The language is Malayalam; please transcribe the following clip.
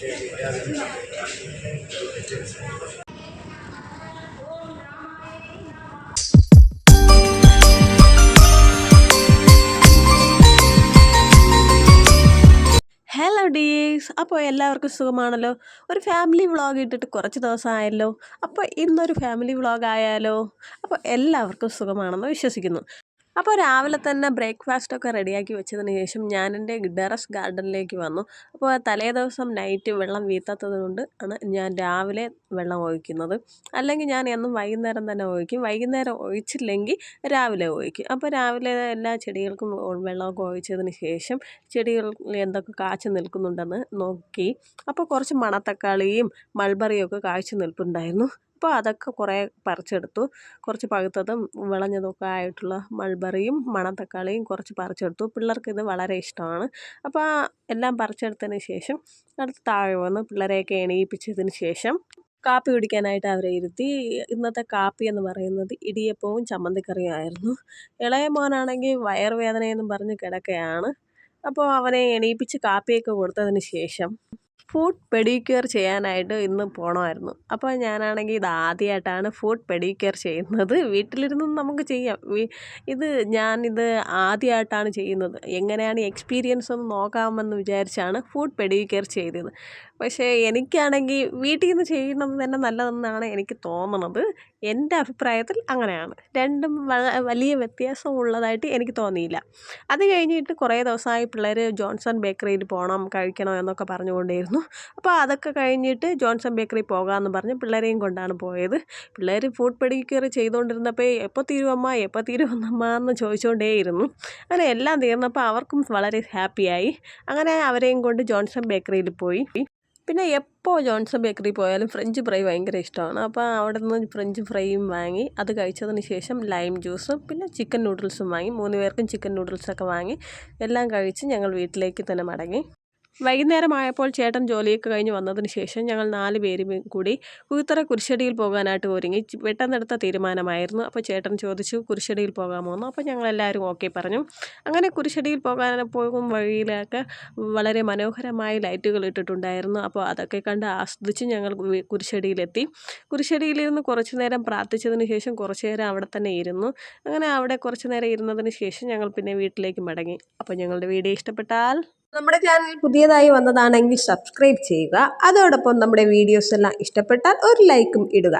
ഹലോ ഡിയേഴ്സ്, അപ്പോൾ എല്ലാവർക്കും സുഖമാണല്ലോ. ഒരു ഫാമിലി വ്ളോഗ് ഇട്ടിട്ട് കുറച്ച് ദിവസമായല്ലോ. അപ്പോൾ ഇന്നൊരു ഫാമിലി വ്ളോഗ് ആയാലോ. അപ്പോൾ എല്ലാവർക്കും സുഖമാണെന്ന് വിശ്വസിക്കുന്നു. അപ്പോൾ രാവിലെ തന്നെ ബ്രേക്ക്ഫാസ്റ്റൊക്കെ റെഡിയാക്കി വെച്ചതിന് ശേഷം ഞാൻ എൻ്റെ ടെറസ് ഗാർഡനിലേക്ക് വന്നു. അപ്പോൾ തലേ ദിവസം നൈറ്റ് വെള്ളം വീഴാത്തത് കൊണ്ട് ആണ് ഞാൻ രാവിലെ വെള്ളം ഒഴിക്കുന്നത്. അല്ലെങ്കിൽ ഞാൻ എന്നും വൈകുന്നേരം തന്നെ ഒഴിക്കും. വൈകുന്നേരം ഒഴിച്ചില്ലെങ്കിൽ രാവിലെ ഒഴിക്കും. അപ്പോൾ രാവിലെ എല്ലാ ചെടികൾക്കും വെള്ളമൊക്കെ ഒഴിച്ചതിന് ശേഷം ചെടികൾ എന്തൊക്കെ കാച്ചു നിൽക്കുന്നുണ്ടെന്ന് നോക്കി. അപ്പോൾ കുറച്ച് മണത്തക്കാളിയും മൾബറിയും ഒക്കെ കായ്ച്ചു നിൽപ്പുണ്ടായിരുന്നു. അപ്പോൾ അതൊക്കെ കുറേ പറിച്ചെടുത്തു. കുറച്ച് പഴുത്തതും വിളഞ്ഞതൊക്കെ ആയിട്ടുള്ള മൾബറിയും മണത്തക്കാളിയും കുറച്ച് പറിച്ചെടുത്തു. പിള്ളേർക്കിത് വളരെ ഇഷ്ടമാണ്. അപ്പോൾ എല്ലാം പറിച്ചെടുത്തതിന് ശേഷം അടുത്ത് താഴെ വന്ന് പിള്ളേരെയൊക്കെ എണീപ്പിച്ചതിന് ശേഷം കാപ്പി കുടിക്കാനായിട്ട് അവരെ ഇരുത്തി. ഇന്നത്തെ കാപ്പി എന്ന് പറയുന്നത് ഇടിയപ്പവും ചമ്മന്തിക്കറിയും ആയിരുന്നു. ഇളയ മോനാണെങ്കിൽ വയറുവേദനയെന്നും പറഞ്ഞ് കിടക്കുകയാണ്. അപ്പോൾ അവനെ എണീപ്പിച്ച് കാപ്പിയൊക്കെ കൊടുത്തതിന് ശേഷം ഫുഡ് പെഡിക്യൂർ ചെയ്യാനായിട്ട് ഇന്ന് പോകണമായിരുന്നു. അപ്പോൾ ഞാനാണെങ്കിൽ ഇത് ആദ്യമായിട്ടാണ് ഫുഡ് പെഡിക്യൂർ ചെയ്യുന്നത്. വീട്ടിലിരുന്ന് നമുക്ക് ചെയ്യാം. ഞാനിത് ആദ്യമായിട്ടാണ് ചെയ്യുന്നത്. എങ്ങനെയാണ് എക്സ്പീരിയൻസ് ഒന്ന് നോക്കാമെന്ന് വിചാരിച്ചാണ് ഫുഡ് പെഡിക്യൂർ ചെയ്തത്. പക്ഷേ എനിക്കാണെങ്കിൽ വീട്ടിൽ നിന്ന് ചെയ്യുന്നത് തന്നെ നല്ലതെന്നാണ് എനിക്ക് തോന്നുന്നത്. എൻ്റെ അഭിപ്രായത്തിൽ അങ്ങനെയാണ്. രണ്ടും വലിയ വ്യത്യാസമുള്ളതായിട്ട് എനിക്ക് തോന്നിയില്ല. അത് കഴിഞ്ഞിട്ട് കുറേ ദിവസമായി പിള്ളേർ ജോൺസൺ ബേക്കറിയിൽ പോകണം, കഴിക്കണം എന്നൊക്കെ പറഞ്ഞുകൊണ്ടേയിരുന്നു. അപ്പോൾ അതൊക്കെ കഴിഞ്ഞിട്ട് ജോൺസൺ ബേക്കറി പോകാമെന്ന് പറഞ്ഞ് പിള്ളേരെയും കൊണ്ടാണ് പോയത്. പിള്ളേർ ഫുഡ് പെഡിക്യൂർ ചെയ്തുകൊണ്ടിരുന്നപ്പോൾ എപ്പോൾ തീരുമമ്മ എന്ന് ചോദിച്ചുകൊണ്ടേയിരുന്നു. അങ്ങനെ എല്ലാം തീർന്നപ്പോൾ അവർക്കും വളരെ ഹാപ്പിയായി. അങ്ങനെ അവരെയും കൊണ്ട് ജോൺസൺ ബേക്കറിയിൽ പോയി. പിന്നെ എപ്പോൾ ജോൺസൺ ബേക്കറി പോയാലും ഫ്രഞ്ച് ഫ്രൈ ഭയങ്കര ഇഷ്ടമാണ്. അപ്പോൾ അവിടെ നിന്ന് ഫ്രഞ്ച് ഫ്രൈയും വാങ്ങി. അത് കഴിച്ചതിന് ശേഷം ലൈം ജ്യൂസും പിന്നെ ചിക്കൻ നൂഡിൽസും വാങ്ങി. 3 പേർക്കും ചിക്കൻ നൂഡിൽസൊക്കെ വാങ്ങി എല്ലാം കഴിച്ച് ഞങ്ങൾ വീട്ടിലേക്ക് തന്നെ മടങ്ങി. വൈകുന്നേരമായപ്പോൾ ചേട്ടൻ ജോലിയൊക്കെ കഴിഞ്ഞ് വന്നതിന് ശേഷം ഞങ്ങൾ 4 പേരും കൂടി കുത്തറ കുരിശടിയിൽ പോകാനായിട്ട് ഒരുങ്ങി. പെട്ടെന്നെടുത്ത തീരുമാനമായിരുന്നു. അപ്പോൾ ചേട്ടൻ ചോദിച്ചു കുരിശടിയിൽ പോകാമോ എന്ന്. അപ്പോൾ ഞങ്ങളെല്ലാവരും ഓക്കെ പറഞ്ഞു. അങ്ങനെ കുരിശടിയിൽ പോകും വഴിയിലൊക്കെ വളരെ മനോഹരമായ ലൈറ്റുകൾ ഇട്ടിട്ടുണ്ടായിരുന്നു. അപ്പോൾ അതൊക്കെ കണ്ട് ആസ്വദിച്ച് ഞങ്ങൾ കുരിശടിയിലെത്തി. കുരിശടിയിലിരുന്ന് കുറച്ച് നേരം പ്രാർത്ഥിച്ചതിന് ശേഷം കുറച്ച് നേരം അവിടെ തന്നെ ഇരുന്നു. അങ്ങനെ അവിടെ കുറച്ച് നേരം ഇരുന്നതിന് ശേഷം ഞങ്ങൾ പിന്നെ വീട്ടിലേക്ക് മടങ്ങി. അപ്പോൾ ഞങ്ങളുടെ വീഡിയോ ഇഷ്ടപ്പെട്ടാൽ നമ്മുടെ ചാനൽ പുതിയതായി വന്നതാണെങ്കിൽ സബ്സ്ക്രൈബ് ചെയ്യുക. അതോടൊപ്പം നമ്മുടെ വീഡിയോസ് എല്ലാം ഇഷ്ടപ്പെട്ടാൽ ഒരു ലൈക്കും ഇടുക.